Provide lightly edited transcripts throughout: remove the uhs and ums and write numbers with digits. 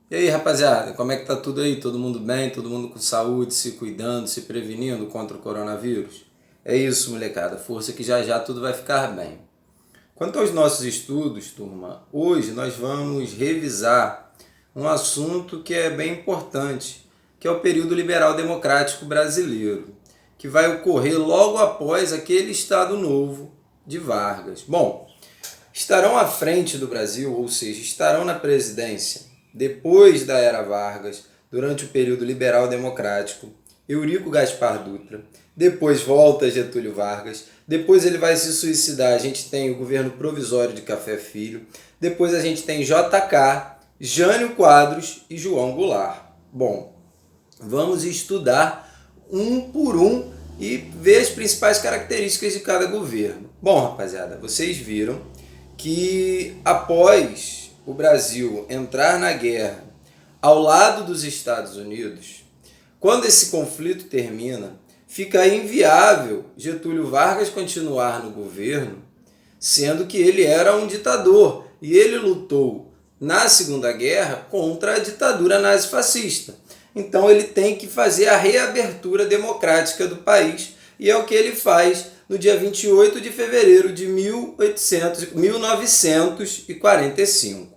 E aí, rapaziada, como é que tá tudo aí? Todo mundo bem? Todo mundo com saúde, se cuidando, se prevenindo contra o coronavírus? É isso, molecada. Força que já já tudo vai ficar bem. Quanto aos nossos estudos, turma, hoje nós vamos revisar um assunto que é bem importante, que é o período liberal democrático brasileiro, que vai ocorrer logo após aquele Estado Novo de Vargas. Bom, estarão à frente do Brasil, ou seja, estarão na presidência, depois da era Vargas, durante o período liberal democrático, Eurico Gaspar Dutra, depois volta Getúlio Vargas, depois ele vai se suicidar, a gente tem o governo provisório de Café Filho, depois a gente tem JK, Jânio Quadros e João Goulart. Bom, vamos estudar um por um e ver as principais características de cada governo. Bom, rapaziada, vocês viram que após o Brasil entrar na guerra ao lado dos Estados Unidos, quando esse conflito termina, fica inviável Getúlio Vargas continuar no governo, sendo que ele era um ditador e ele lutou na Segunda Guerra contra a ditadura nazifascista. Então ele tem que fazer a reabertura democrática do país e é o que ele faz no dia 28 de fevereiro de 1945.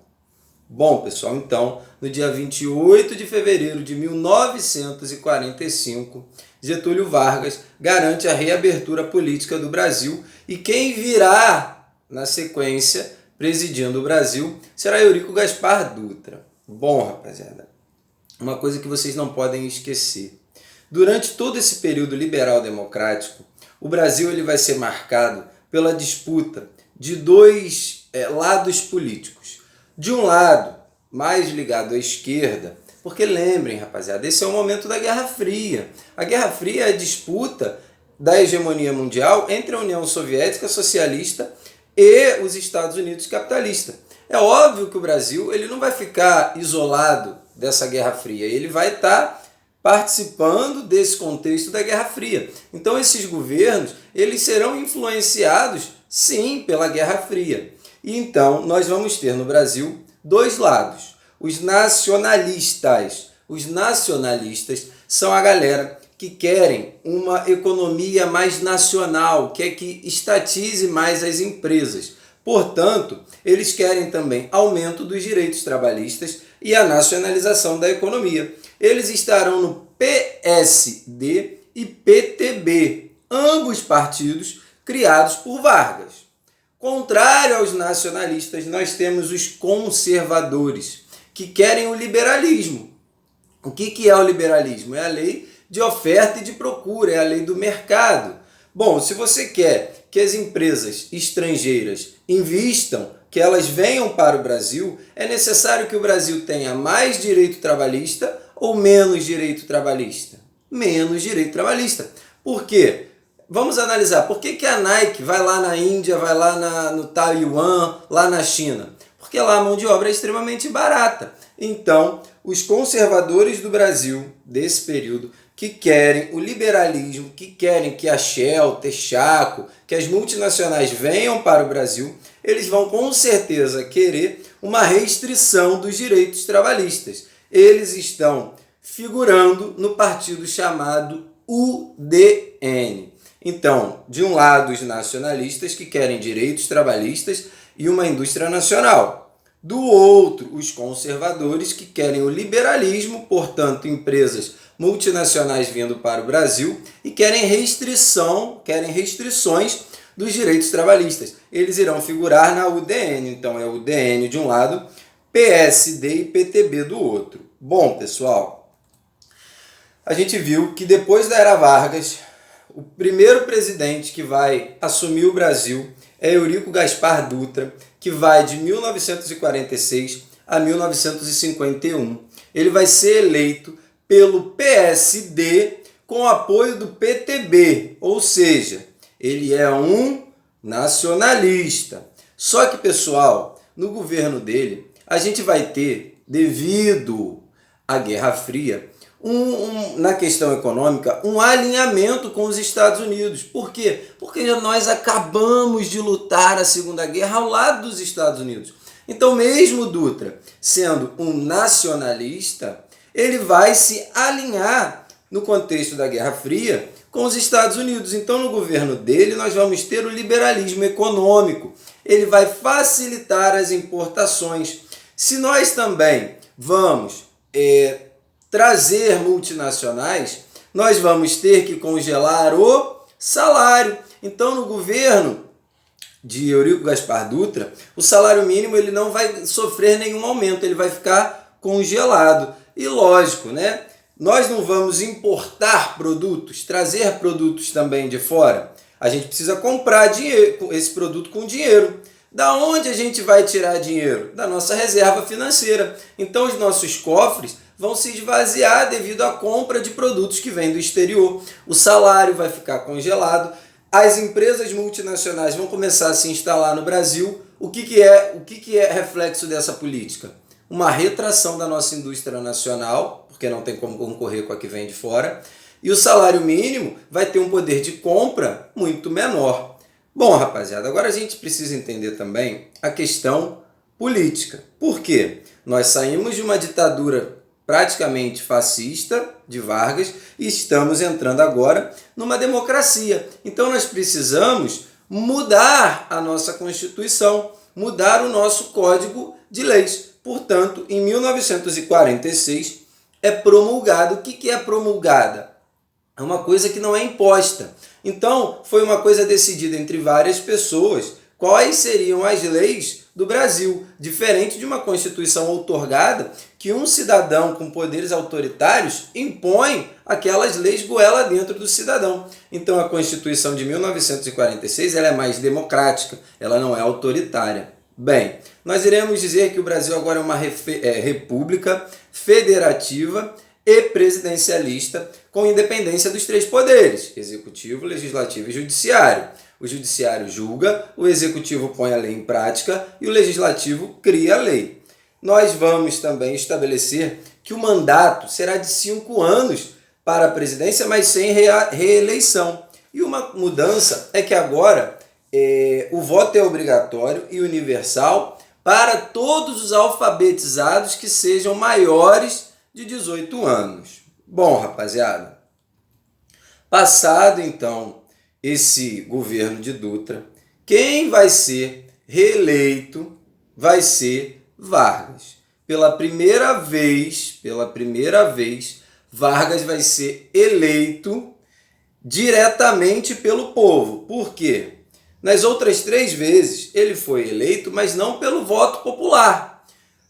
Bom, pessoal, então, no dia 28 de fevereiro de 1945, Getúlio Vargas garante a reabertura política do Brasil e quem virá na sequência presidindo o Brasil será Eurico Gaspar Dutra. Bom, rapaziada, uma coisa que vocês não podem esquecer. Durante todo esse período liberal democrático, o Brasil ele vai ser marcado pela disputa de dois lados políticos. De um lado, mais ligado à esquerda, porque lembrem, rapaziada, esse é o momento da Guerra Fria. A Guerra Fria é a disputa da hegemonia mundial entre a União Soviética socialista e os Estados Unidos capitalista. É óbvio que o Brasil ele não vai ficar isolado dessa Guerra Fria, ele vai estar participando desse contexto da Guerra Fria. Então esses governos eles serão influenciados, sim, pela Guerra Fria. E então nós vamos ter no Brasil dois lados. Os nacionalistas. Os nacionalistas são a galera que querem uma economia mais nacional, quer que estatize mais as empresas. Portanto, eles querem também aumento dos direitos trabalhistas e a nacionalização da economia. Eles estarão no PSD e PTB, ambos partidos criados por Vargas. Contrário aos nacionalistas, nós temos os conservadores, que querem o liberalismo. O que é o liberalismo? É a lei de oferta e de procura, é a lei do mercado. Bom, se você quer que as empresas estrangeiras invistam, que elas venham para o Brasil, é necessário que o Brasil tenha mais direito trabalhista ou menos direito trabalhista? Menos direito trabalhista. Por quê? Vamos analisar. Por que a Nike vai lá na Índia, vai lá no Taiwan, lá na China? Porque lá a mão de obra é extremamente barata. Então, os conservadores do Brasil, desse período, que querem o liberalismo, que querem que a Shell, Texaco, que as multinacionais venham para o Brasil, eles vão com certeza querer uma restrição dos direitos trabalhistas. Eles estão figurando no partido chamado UDN. Então, de um lado, os nacionalistas que querem direitos trabalhistas e uma indústria nacional. Do outro, os conservadores que querem o liberalismo, portanto, empresas multinacionais vindo para o Brasil e querem restrições dos direitos trabalhistas. Eles irão figurar na UDN. Então, é o UDN de um lado, PSD e PTB do outro. Bom, pessoal, a gente viu que depois da era Vargas, o primeiro presidente que vai assumir o Brasil é Eurico Gaspar Dutra, que vai de 1946 a 1951. Ele vai ser eleito pelo PSD com apoio do PTB, ou seja, ele é um nacionalista. Só que, pessoal, no governo dele, a gente vai ter, devido à Guerra Fria, na questão econômica, um alinhamento com os Estados Unidos. Por quê? Porque nós acabamos de lutar a Segunda Guerra ao lado dos Estados Unidos. Então, mesmo Dutra sendo um nacionalista, ele vai se alinhar no contexto da Guerra Fria com os Estados Unidos. Então, no governo dele, nós vamos ter o liberalismo econômico. Ele vai facilitar as importações. Se nós também vamos trazer multinacionais, nós vamos ter que congelar o salário. Então, no governo de Eurico Gaspar Dutra, o salário mínimo ele não vai sofrer nenhum aumento, ele vai ficar congelado. E lógico, né? Nós não vamos importar produtos, trazer produtos também de fora. A gente precisa comprar esse produto com dinheiro. Da onde a gente vai tirar dinheiro? Da nossa reserva financeira. Então os nossos cofres vão se esvaziar devido à compra de produtos que vêm do exterior. O salário vai ficar congelado. As empresas multinacionais vão começar a se instalar no Brasil. O que é reflexo dessa política? Uma retração da nossa indústria nacional, porque não tem como concorrer com a que vem de fora, e o salário mínimo vai ter um poder de compra muito menor. Bom, rapaziada, agora a gente precisa entender também a questão política. Por quê? Nós saímos de uma ditadura praticamente fascista de Vargas e estamos entrando agora numa democracia. Então nós precisamos mudar a nossa Constituição, mudar o nosso Código de Leis. Portanto, em 1946 é promulgado. O que é promulgada? É uma coisa que não é imposta. Então, foi uma coisa decidida entre várias pessoas quais seriam as leis do Brasil, diferente de uma Constituição outorgada que um cidadão com poderes autoritários impõe aquelas leis goela dentro do cidadão. Então, a Constituição de 1946 ela é mais democrática, ela não é autoritária. Bem, nós iremos dizer que o Brasil agora é uma república federativa e presidencialista com independência dos três poderes, executivo, legislativo e judiciário. O judiciário julga, o executivo põe a lei em prática e o legislativo cria a lei. Nós vamos também estabelecer que o mandato será de 5 anos para a presidência, mas sem reeleição. E uma mudança é que agora o voto é obrigatório e universal para todos os alfabetizados que sejam maiores de 18 anos. Bom, rapaziada, passado então esse governo de Dutra, quem vai ser reeleito vai ser Vargas. Pela primeira vez, Vargas vai ser eleito diretamente pelo povo. Por quê? Nas outras 3 vezes ele foi eleito, mas não pelo voto popular.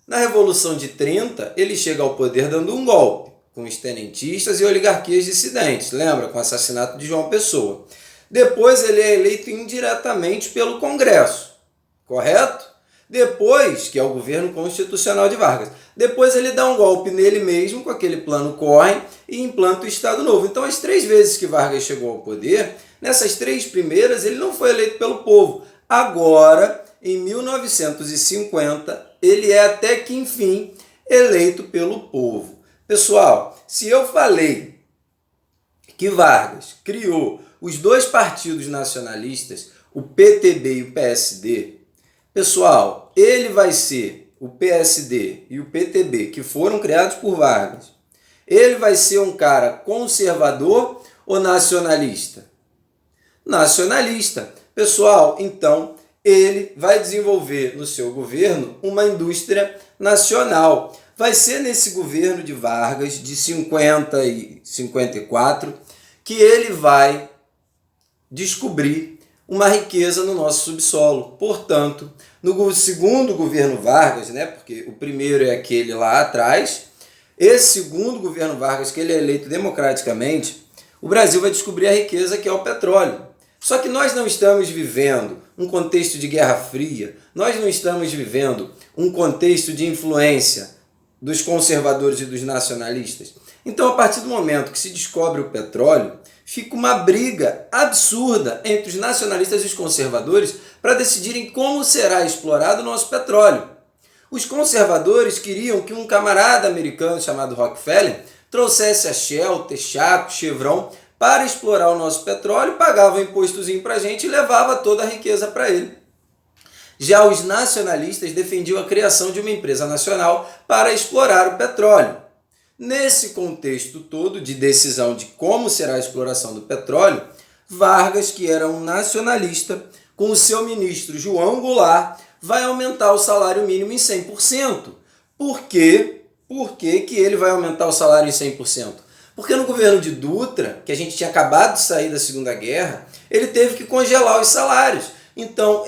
Na Revolução de 30, ele chega ao poder dando um golpe, com os tenentistas e oligarquias dissidentes, lembra? Com o assassinato de João Pessoa. Depois ele é eleito indiretamente pelo Congresso, correto? Depois, que é o governo constitucional de Vargas, depois ele dá um golpe nele mesmo, com aquele plano Corre, e implanta o Estado Novo. Então, as 3 vezes que Vargas chegou ao poder, nessas 3 primeiras ele não foi eleito pelo povo. Agora, em 1950, ele é até que, enfim, eleito pelo povo. Pessoal, se eu falei que Vargas criou os 2 partidos nacionalistas, o PTB e o PSD, pessoal, ele vai ser o PSD e o PTB, que foram criados por Vargas. Ele vai ser um cara conservador ou nacionalista? Nacionalista. Pessoal, então, ele vai desenvolver no seu governo uma indústria nacional. Vai ser nesse governo de Vargas, de 50 e 54, que ele vai descobrir uma riqueza no nosso subsolo. Portanto, no segundo governo Vargas, né, porque o primeiro é aquele lá atrás, esse segundo governo Vargas, que ele é eleito democraticamente, o Brasil vai descobrir a riqueza que é o petróleo. Só que nós não estamos vivendo um contexto de Guerra Fria, nós não estamos vivendo um contexto de influência dos conservadores e dos nacionalistas. Então, a partir do momento que se descobre o petróleo, fica uma briga absurda entre os nacionalistas e os conservadores para decidirem como será explorado o nosso petróleo. Os conservadores queriam que um camarada americano chamado Rockefeller trouxesse a Shell, Texaco, Chevron para explorar o nosso petróleo, pagava um impostozinho para a gente e levava toda a riqueza para ele. Já os nacionalistas defendiam a criação de uma empresa nacional para explorar o petróleo. Nesse contexto todo de decisão de como será a exploração do petróleo, Vargas, que era um nacionalista, com o seu ministro João Goulart, vai aumentar o salário mínimo em 100%. Por quê? Por que ele vai aumentar o salário em 100%? Porque no governo de Dutra, que a gente tinha acabado de sair da Segunda Guerra, ele teve que congelar os salários. Então,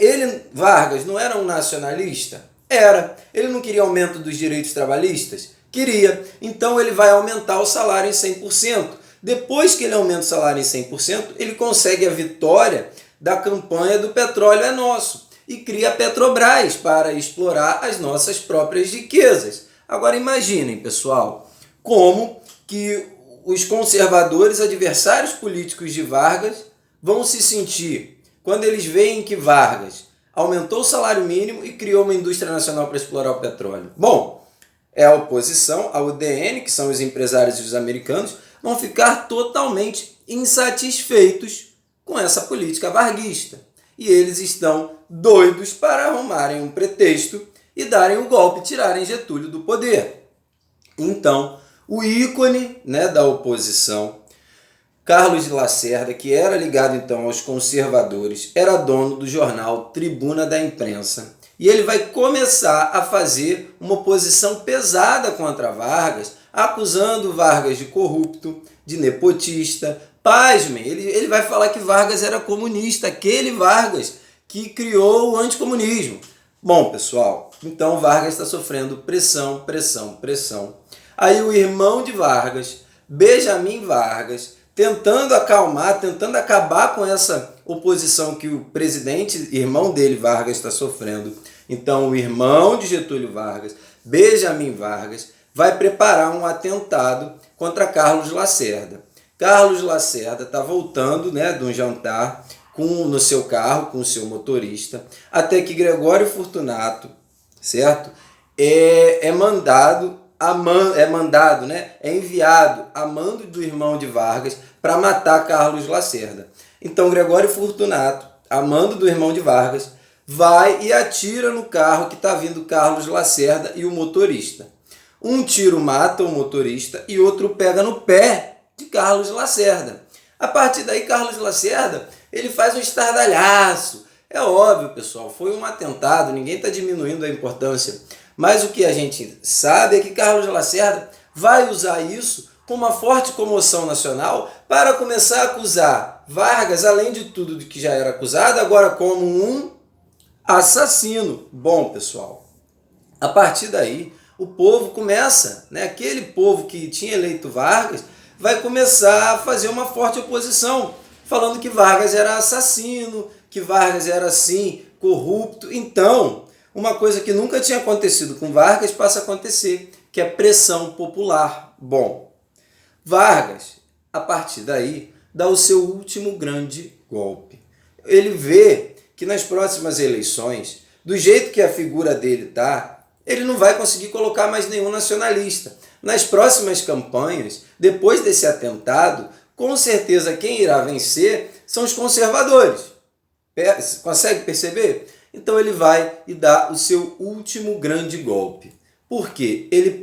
Vargas, não era um nacionalista? Era. Ele não queria aumento dos direitos trabalhistas? Queria. Então, ele vai aumentar o salário em 100%. Depois que ele aumenta o salário em 100%, ele consegue a vitória da campanha do petróleo é nosso e cria a Petrobras para explorar as nossas próprias riquezas. Agora imaginem, pessoal, como que os conservadores, adversários políticos de Vargas, vão se sentir quando eles veem que Vargas aumentou o salário mínimo e criou uma indústria nacional para explorar o petróleo. Bom, a oposição, a UDN, que são os empresários e os americanos, vão ficar totalmente insatisfeitos com essa política varguista. E eles estão doidos para arrumarem um pretexto e darem o golpe, tirarem Getúlio do poder. Então, o ícone, da oposição, Carlos de Lacerda, que era ligado então aos conservadores, era dono do jornal Tribuna da Imprensa. E ele vai começar a fazer uma oposição pesada contra Vargas, acusando Vargas de corrupto, de nepotista. Pasmem, ele vai falar que Vargas era comunista, aquele Vargas que criou o anticomunismo. Bom, pessoal, então Vargas está sofrendo pressão. Aí o irmão de Vargas, Benjamin Vargas, tentando acalmar, tentando acabar com essa oposição que o presidente, irmão dele, Vargas, está sofrendo. Então o irmão de Getúlio Vargas, Benjamin Vargas, vai preparar um atentado contra Carlos Lacerda. Carlos Lacerda está voltando de um jantar no seu carro, com o seu motorista, até que Gregório Fortunato, certo? É enviado a mando do irmão de Vargas para matar Carlos Lacerda. Então Gregório Fortunato, a mando do irmão de Vargas, vai e atira no carro que está vindo Carlos Lacerda e o motorista. Um tiro mata o motorista e outro pega no pé de Carlos Lacerda. A partir daí, Carlos Lacerda, ele faz um estardalhaço. É óbvio, pessoal, foi um atentado, ninguém está diminuindo a importância. Mas o que a gente sabe é que Carlos Lacerda vai usar isso com uma forte comoção nacional para começar a acusar Vargas, além de tudo de que já era acusado, agora como um assassino. Bom, pessoal, a partir daí, o povo começa, aquele povo que tinha eleito Vargas, vai começar a fazer uma forte oposição, falando que Vargas era assassino, que Vargas era, assim, corrupto. Então, uma coisa que nunca tinha acontecido com Vargas passa a acontecer, que é pressão popular. Bom, Vargas, a partir daí, dá o seu último grande golpe. Ele vê que nas próximas eleições, do jeito que a figura dele está, ele não vai conseguir colocar mais nenhum nacionalista. Nas próximas campanhas, depois desse atentado, com certeza quem irá vencer são os conservadores. Consegue perceber? Então ele vai e dá o seu último grande golpe. Por quê? Ele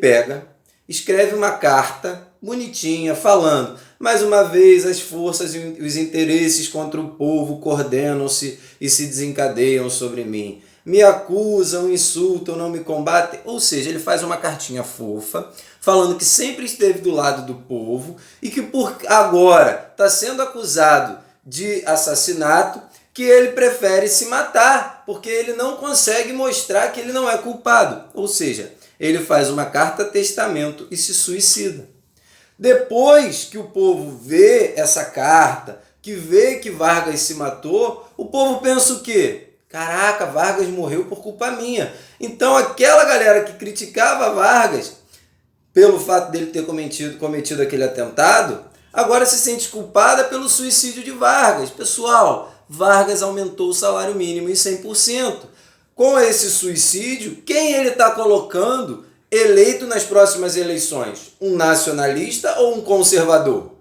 escreve uma carta bonitinha, falando: mais uma vez as forças e os interesses contra o povo coordenam-se e se desencadeiam sobre mim. Me acusam, insultam, não me combatem. Ou seja, ele faz uma cartinha fofa, falando que sempre esteve do lado do povo e que por agora está sendo acusado de assassinato, que ele prefere se matar, porque ele não consegue mostrar que ele não é culpado. Ou seja, ele faz uma carta-testamento e se suicida. Depois que o povo vê essa carta, que vê que Vargas se matou, o povo pensa o quê? Caraca, Vargas morreu por culpa minha. Então aquela galera que criticava Vargas pelo fato dele ter cometido aquele atentado, agora se sente culpada pelo suicídio de Vargas. Pessoal, Vargas aumentou o salário mínimo em 100%. Com esse suicídio, quem ele está colocando eleito nas próximas eleições? Um nacionalista ou um conservador?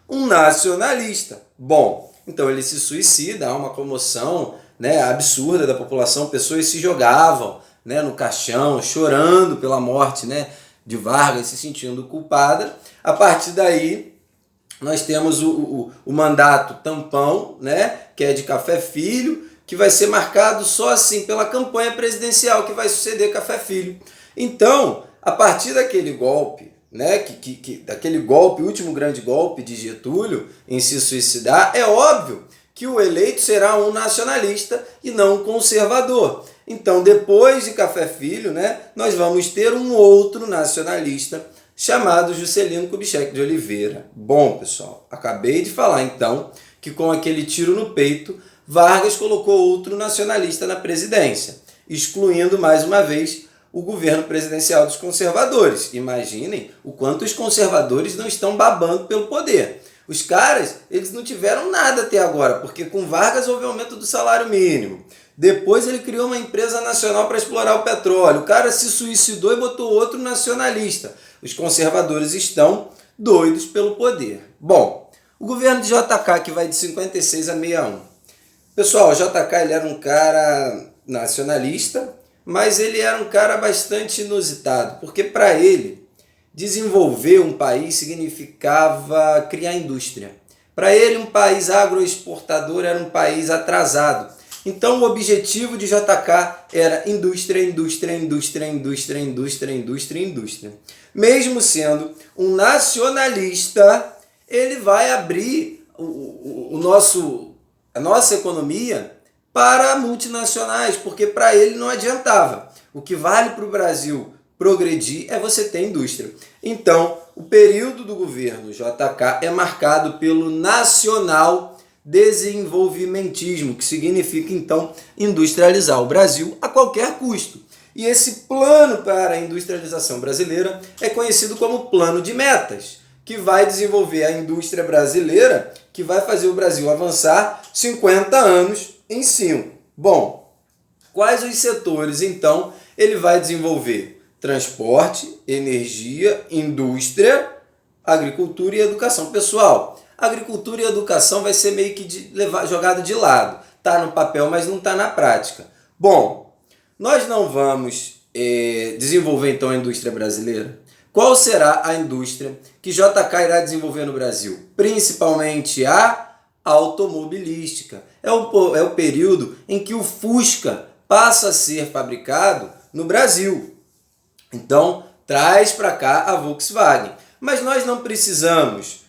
Um nacionalista. Bom, então ele se suicida, há uma comoção né, absurda da população, pessoas se jogavam, né, no caixão, chorando pela morte, né, de Vargas, se sentindo culpada. A partir daí, nós temos o mandato tampão, né, que é de Café Filho, que vai ser marcado só assim pela campanha presidencial que vai suceder Café Filho. Então, a partir daquele golpe, né, daquele golpe, o último grande golpe de Getúlio em se suicidar, é óbvio que o eleito será um nacionalista e não um conservador. Então, depois de Café Filho, né, nós vamos ter um outro nacionalista chamado Juscelino Kubitschek de Oliveira. Bom, pessoal, acabei de falar então que com aquele tiro no peito, Vargas colocou outro nacionalista na presidência, excluindo mais uma vez o governo presidencial dos conservadores. Imaginem o quanto os conservadores não estão babando pelo poder. Os caras, eles não tiveram nada até agora, porque com Vargas houve aumento do salário mínimo. Depois ele criou uma empresa nacional para explorar o petróleo. O cara se suicidou e botou outro nacionalista. Os conservadores estão doidos pelo poder. Bom, o governo de JK, que vai de 56 a 61. Pessoal, o JK ele era um cara nacionalista, mas ele era um cara bastante inusitado, porque para ele desenvolver um país significava criar indústria. Para ele, um país agroexportador era um país atrasado. Então, o objetivo de JK era indústria, indústria, indústria, indústria, indústria, indústria, indústria. Mesmo sendo um nacionalista, ele vai abrir a nossa economia para multinacionais, porque para ele não adiantava. O que vale para o Brasil progredir é você ter indústria. Então, o período do governo JK é marcado pelo nacional desenvolvimentismo, que significa, então, industrializar o Brasil a qualquer custo. E esse plano para a industrialização brasileira é conhecido como plano de metas, que vai desenvolver a indústria brasileira, que vai fazer o Brasil avançar 50 anos em 5. Bom, quais os setores, então, ele vai desenvolver? Transporte, energia, indústria, agricultura e educação. Pessoal, agricultura e educação vai ser meio que jogado de lado. Está no papel, mas não está na prática. Bom, nós não vamos desenvolver então a indústria brasileira? Qual será a indústria que JK irá desenvolver no Brasil? Principalmente a automobilística. É o período em que o Fusca passa a ser fabricado no Brasil. Então, traz para cá a Volkswagen. Mas nós não precisamos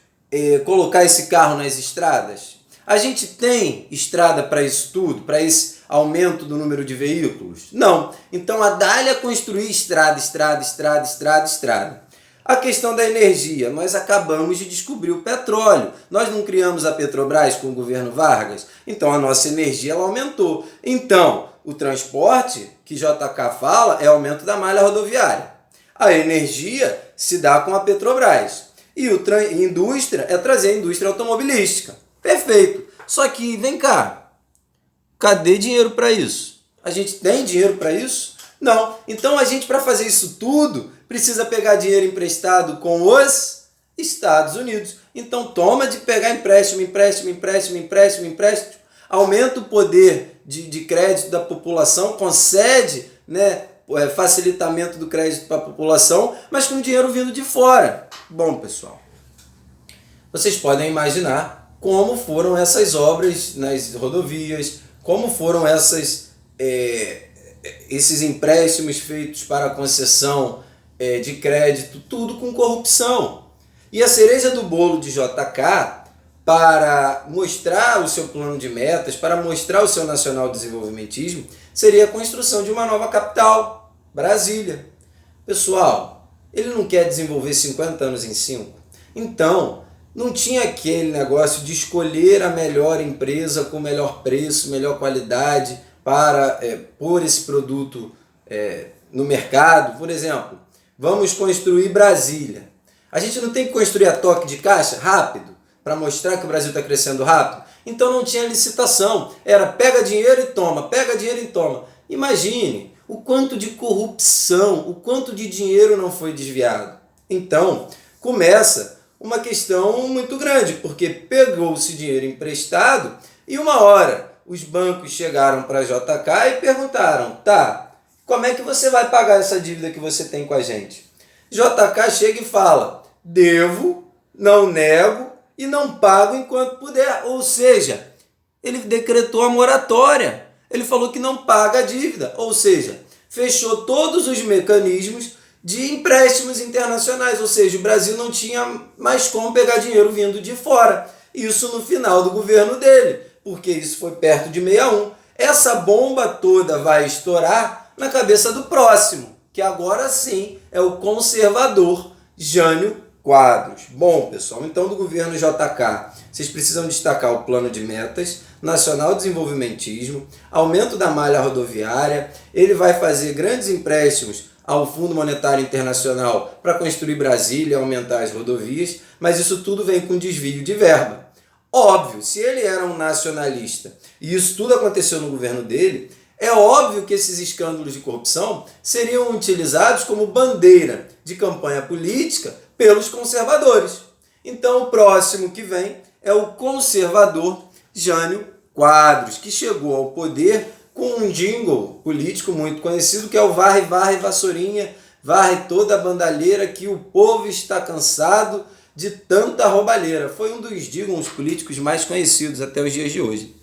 colocar esse carro nas estradas? A gente tem estrada para isso tudo? Para esse aumento do número de veículos? Não. Então, a Dália construir estrada, estrada, estrada, estrada, estrada. A questão da energia. Nós acabamos de descobrir o petróleo. Nós não criamos a Petrobras com o governo Vargas? Então, a nossa energia ela aumentou. Então, o transporte que JK fala é aumento da malha rodoviária. A energia se dá com a Petrobras. E a indústria é trazer a indústria automobilística. Perfeito. Só que, vem cá, cadê dinheiro para isso? A gente tem dinheiro para isso? Não. Então, a gente, para fazer isso tudo, precisa pegar dinheiro emprestado com os Estados Unidos. Então, toma de pegar empréstimo, empréstimo, empréstimo, empréstimo, empréstimo, aumenta o poder de crédito da população, concede, né, facilitamento do crédito para a população, mas com dinheiro vindo de fora. Bom, pessoal, vocês podem imaginar como foram essas obras nas rodovias, como foram esses empréstimos feitos para a concessão de crédito, tudo com corrupção. E a cereja do bolo de JK, para mostrar o seu plano de metas, para mostrar o seu nacional desenvolvimentismo, seria a construção de uma nova capital, Brasília. Pessoal, ele não quer desenvolver 50 anos em 5. Então, não tinha aquele negócio de escolher a melhor empresa com melhor preço, melhor qualidade para pôr esse produto no mercado. Por exemplo, vamos construir Brasília. A gente não tem que construir a toque de caixa rápido para mostrar que o Brasil está crescendo rápido? Então não tinha licitação. Era pega dinheiro e toma, pega dinheiro e toma. Imagine o quanto de corrupção, o quanto de dinheiro não foi desviado. Então, começa uma questão muito grande, porque pegou-se dinheiro emprestado e uma hora os bancos chegaram para JK e perguntaram, tá, como é que você vai pagar essa dívida que você tem com a gente? JK chega e fala, devo, não nego e não pago enquanto puder. Ou seja, ele decretou a moratória. Ele falou que não paga a dívida. Ou seja, fechou todos os mecanismos de empréstimos internacionais. Ou seja, o Brasil não tinha mais como pegar dinheiro vindo de fora. Isso no final do governo dele, porque isso foi perto de 61. Essa bomba toda vai estourar na cabeça do próximo, que agora sim é o conservador Jânio Quadros. Bom, pessoal, então do governo JK, vocês precisam destacar o plano de metas, nacional desenvolvimentismo, aumento da malha rodoviária, ele vai fazer grandes empréstimos ao Fundo Monetário Internacional para construir Brasília e aumentar as rodovias, mas isso tudo vem com desvio de verba. Óbvio, se ele era um nacionalista e isso tudo aconteceu no governo dele, é óbvio que esses escândalos de corrupção seriam utilizados como bandeira de campanha política pelos conservadores. Então o próximo que vem é o conservador Jânio Quadros, que chegou ao poder com um jingle político muito conhecido, que é o varre, varre, vassourinha, varre toda a bandalheira que o povo está cansado de tanta roubalheira. Foi um dos jingles políticos mais conhecidos até os dias de hoje.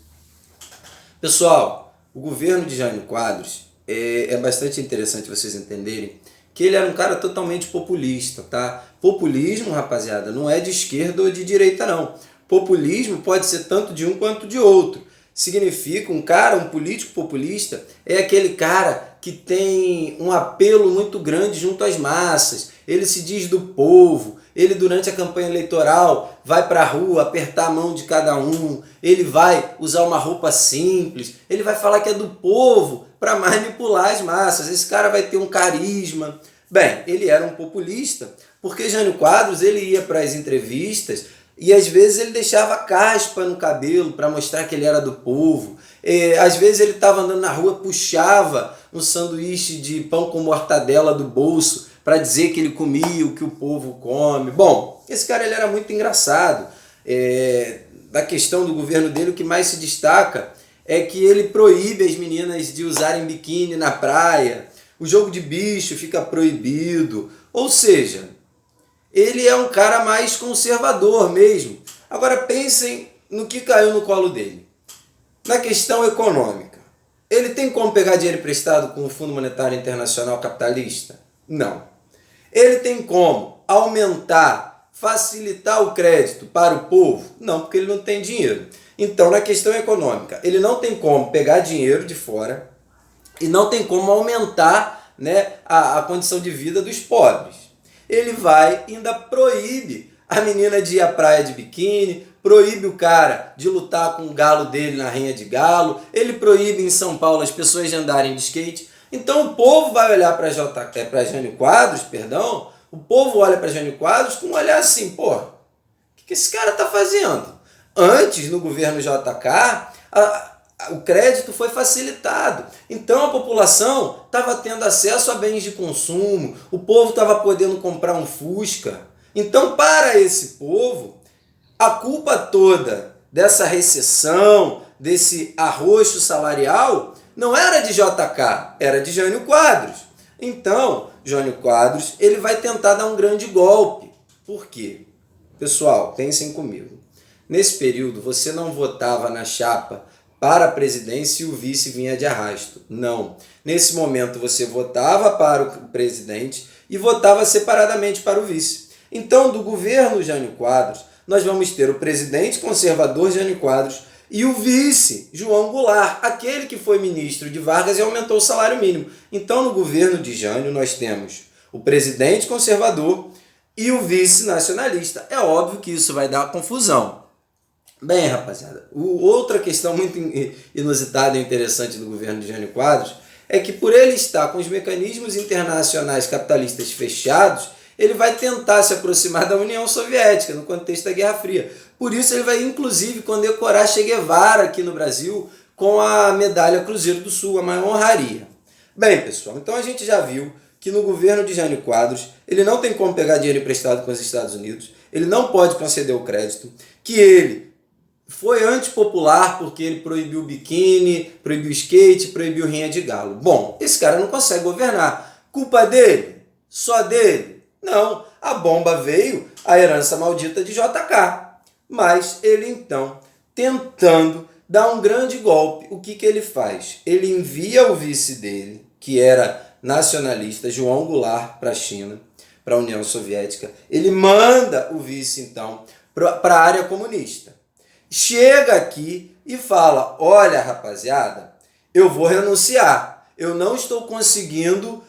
Pessoal, o governo de Jânio Quadros é bastante interessante vocês entenderem que ele era um cara totalmente populista, tá? Populismo, rapaziada, não é de esquerda ou de direita, não. Populismo pode ser tanto de um quanto de outro. Significa um político populista é aquele cara que tem um apelo muito grande junto às massas. Ele se diz do povo, ele durante a campanha eleitoral vai para a rua apertar a mão de cada um, ele vai usar uma roupa simples, ele vai falar que é do povo para manipular as massas. Esse cara vai ter um carisma. Bem, ele era um populista, porque Jânio Quadros ele ia para as entrevistas e às vezes ele deixava caspa no cabelo para mostrar que ele era do povo. Às vezes ele estava andando na rua, puxava um sanduíche de pão com mortadela do bolso para dizer que ele comia o que o povo come. Bom, esse cara ele era muito engraçado. Da questão do governo dele, o que mais se destaca é que ele proíbe as meninas de usarem biquíni na praia. O jogo de bicho fica proibido. Ou seja, ele é um cara mais conservador mesmo. Agora pensem no que caiu no colo dele. Na questão econômica. Ele tem como pegar dinheiro emprestado com o Fundo Monetário Internacional capitalista? Não. Ele tem como aumentar, facilitar o crédito para o povo? Não, porque ele não tem dinheiro. Então, na questão econômica, ele não tem como pegar dinheiro de fora e não tem como aumentar, né, a condição de vida dos pobres. Ele vai e ainda proíbe a menina de ir à praia de biquíni, proíbe o cara de lutar com o galo dele na rinha de galo, ele proíbe em São Paulo as pessoas de andarem de skate. Então o povo vai olhar para Jânio Quadros, o povo olha para Jânio Quadros com um olhar assim, pô, o que esse cara está fazendo? Antes, no governo JK, o crédito foi facilitado. Então a população estava tendo acesso a bens de consumo, o povo estava podendo comprar um Fusca. Então, para esse povo, a culpa toda dessa recessão, desse arroxo salarial, não era de JK, era de Jânio Quadros. Então, Jânio Quadros ele vai tentar dar um grande golpe. Por quê? Pessoal, pensem comigo. Nesse período, você não votava na chapa para a presidência e o vice vinha de arrasto. Não. Nesse momento, você votava para o presidente e votava separadamente para o vice. Então, do governo Jânio Quadros, nós vamos ter o presidente conservador Jânio Quadros e o vice, João Goulart, aquele que foi ministro de Vargas e aumentou o salário mínimo. Então, no governo de Jânio, nós temos o presidente conservador e o vice nacionalista. É óbvio que isso vai dar confusão. Bem, rapaziada, outra questão muito inusitada e interessante do governo de Jânio Quadros é que por ele estar com os mecanismos internacionais capitalistas fechados, ele vai tentar se aproximar da União Soviética no contexto da Guerra Fria. Por isso ele vai inclusive condecorar Che Guevara aqui no Brasil com a medalha Cruzeiro do Sul, a maior honraria. Bem, pessoal, então a gente já viu que no governo de Jânio Quadros ele não tem como pegar dinheiro emprestado com os Estados Unidos, ele não pode conceder o crédito, que ele foi antipopular porque ele proibiu biquíni, proibiu skate, proibiu rinha de galo. Bom, esse cara não consegue governar. Culpa dele? Só dele? Não. A bomba veio, a herança maldita de JK. Mas ele então, tentando dar um grande golpe, o que ele faz? Ele envia o vice dele, que era nacionalista, João Goulart, para a China, para a União Soviética. Ele manda o vice então para a área comunista. Chega aqui e fala: olha, rapaziada, eu vou renunciar, eu não estou conseguindo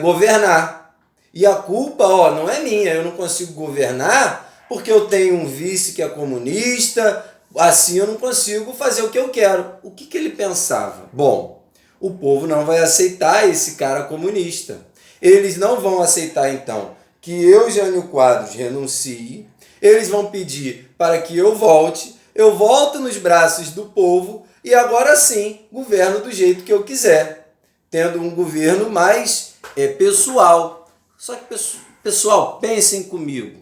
governar. E a culpa não é minha, eu não consigo governar porque eu tenho um vice que é comunista, assim eu não consigo fazer o que eu quero. O que ele pensava? Bom, o povo não vai aceitar esse cara comunista. Eles não vão aceitar então que eu, Jânio Quadros, renuncie, eles vão pedir para que eu volto nos braços do povo e agora sim governo do jeito que eu quiser, tendo um governo mais pessoal. Só que, pessoal, pensem comigo.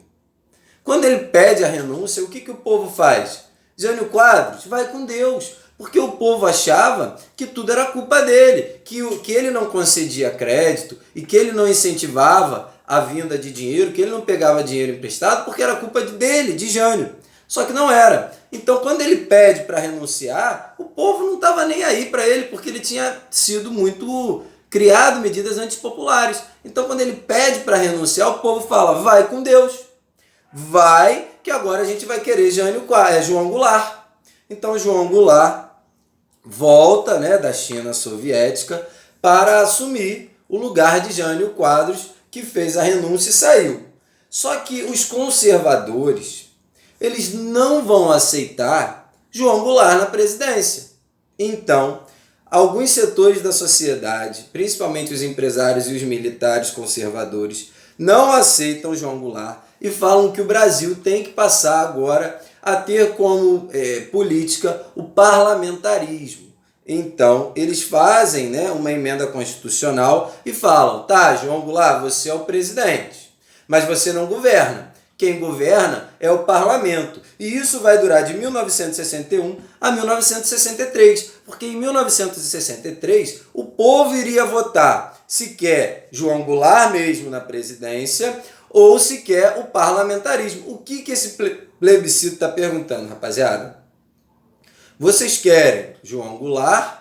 Quando ele pede a renúncia, o que o povo faz? Jânio Quadros, vai com Deus, porque o povo achava que tudo era culpa dele, que ele não concedia crédito e que ele não incentivava a vinda de dinheiro, que ele não pegava dinheiro emprestado porque era culpa dele, de Jânio. Só que não era. Então, quando ele pede para renunciar, o povo não estava nem aí para ele, porque ele tinha sido muito criado medidas antipopulares. Então, quando ele pede para renunciar, o povo fala: vai com Deus. Vai, que agora a gente vai querer João Goulart. Então, João Goulart volta da China soviética para assumir o lugar de Jânio Quadros, que fez a renúncia e saiu. Só que os conservadores, eles não vão aceitar João Goulart na presidência. Então, alguns setores da sociedade, principalmente os empresários e os militares conservadores, não aceitam João Goulart e falam que o Brasil tem que passar agora a ter como política o parlamentarismo. Então, eles fazem uma emenda constitucional e falam: tá, João Goulart, você é o presidente, mas você não governa. Quem governa é o parlamento. E isso vai durar de 1961 a 1963, porque em 1963 o povo iria votar se quer João Goulart mesmo na presidência ou se quer o parlamentarismo. O que esse plebiscito está perguntando, rapaziada? Vocês querem João Goulart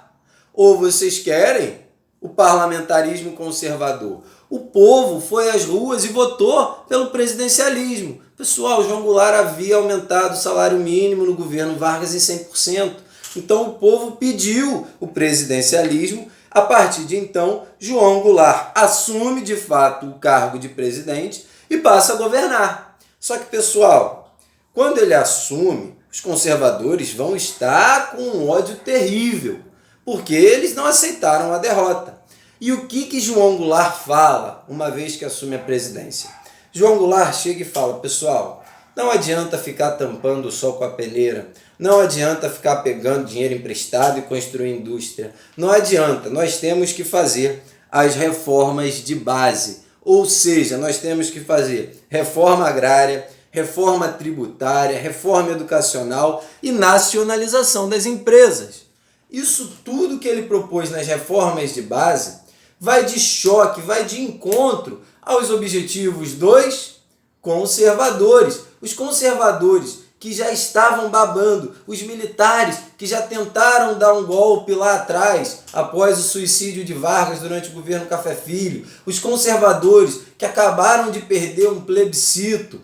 ou vocês querem o parlamentarismo conservador? O povo foi às ruas e votou pelo presidencialismo. Pessoal, João Goulart havia aumentado o salário mínimo no governo Vargas em 100%. Então o povo pediu o presidencialismo. A partir de então, João Goulart assume de fato o cargo de presidente e passa a governar. Só que, pessoal, quando ele assume, os conservadores vão estar com um ódio terrível, porque eles não aceitaram a derrota. E o que João Goulart fala uma vez que assume a presidência? João Goulart chega e fala: pessoal, não adianta ficar tampando o sol com a peneira, não adianta ficar pegando dinheiro emprestado e construir indústria, não adianta, nós temos que fazer as reformas de base, ou seja, nós temos que fazer reforma agrária, reforma tributária, reforma educacional e nacionalização das empresas. Isso tudo que ele propôs nas reformas de base vai de choque, vai de encontro aos objetivos dos conservadores. Os conservadores que já estavam babando, os militares que já tentaram dar um golpe lá atrás, após o suicídio de Vargas durante o governo Café Filho, os conservadores que acabaram de perder um plebiscito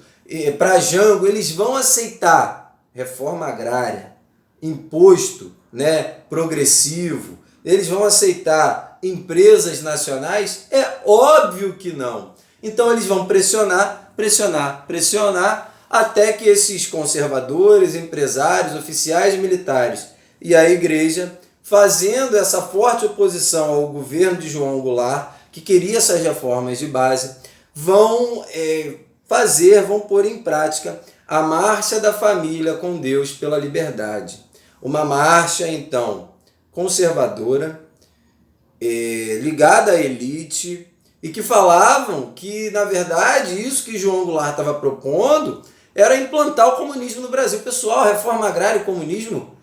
para Jango, eles vão aceitar reforma agrária, imposto progressivo, eles vão aceitar empresas nacionais? É óbvio que não. Então eles vão pressionar, até que esses conservadores, empresários, oficiais militares e a igreja, fazendo essa forte oposição ao governo de João Goulart, que queria essas reformas de base, vão pôr em prática a Marcha da Família com Deus pela Liberdade. Uma marcha, então, conservadora, ligada à elite, e que falavam que, na verdade, isso que João Goulart estava propondo era implantar o comunismo no Brasil. Pessoal, reforma agrária e comunismo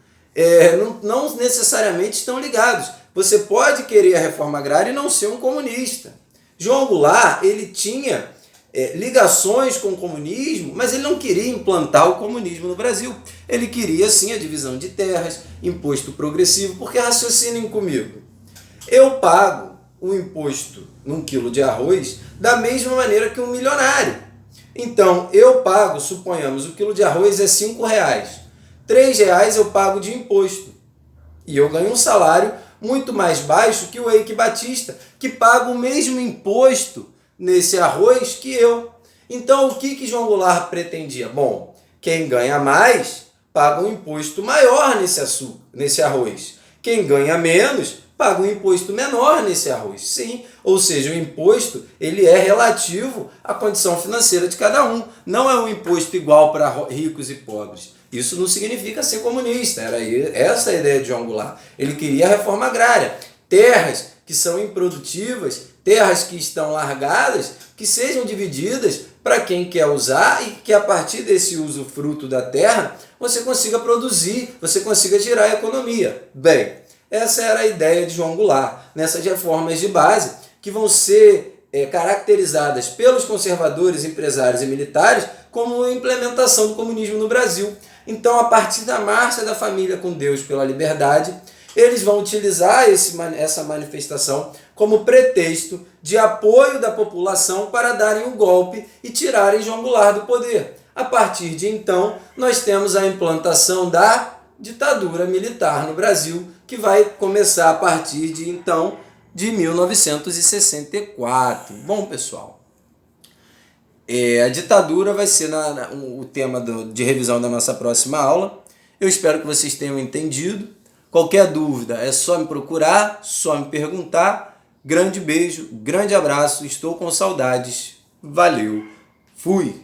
não necessariamente estão ligados. Você pode querer a reforma agrária e não ser um comunista. João Goulart, ele tinha ligações com o comunismo, mas ele não queria implantar o comunismo no Brasil. Ele queria, sim, a divisão de terras, imposto progressivo, porque raciocinem comigo. Eu pago o imposto num quilo de arroz da mesma maneira que um milionário. Então, eu pago, suponhamos, o quilo de arroz é R$5. R$3 eu pago de imposto. E eu ganho um salário muito mais baixo que o Eike Batista, que paga o mesmo imposto nesse arroz que eu. Então, o que João Goulart pretendia? Bom, quem ganha mais paga um imposto maior nesse arroz. Quem ganha menos paga um imposto menor nesse arroz. Sim, ou seja, o imposto ele é relativo à condição financeira de cada um. Não é um imposto igual para ricos e pobres. Isso não significa ser comunista. Era essa a ideia de João Goulart. Ele queria a reforma agrária. Terras que são improdutivas, terras que estão largadas, que sejam divididas para quem quer usar e que a partir desse usufruto da terra você consiga produzir, você consiga girar a economia. Bem, essa era a ideia de João Goulart, nessas reformas de base que vão ser caracterizadas pelos conservadores, empresários e militares como a implementação do comunismo no Brasil. Então, a partir da Marcha da Família com Deus pela Liberdade, eles vão utilizar essa manifestação como pretexto de apoio da população para darem o golpe e tirarem João Goulart do poder. A partir de então, nós temos a implantação da ditadura militar no Brasil, que vai começar a partir de então, de 1964. Bom, pessoal, a ditadura vai ser o tema de revisão da nossa próxima aula. Eu espero que vocês tenham entendido. Qualquer dúvida é só me procurar, só me perguntar. Grande beijo, grande abraço, estou com saudades. Valeu, fui!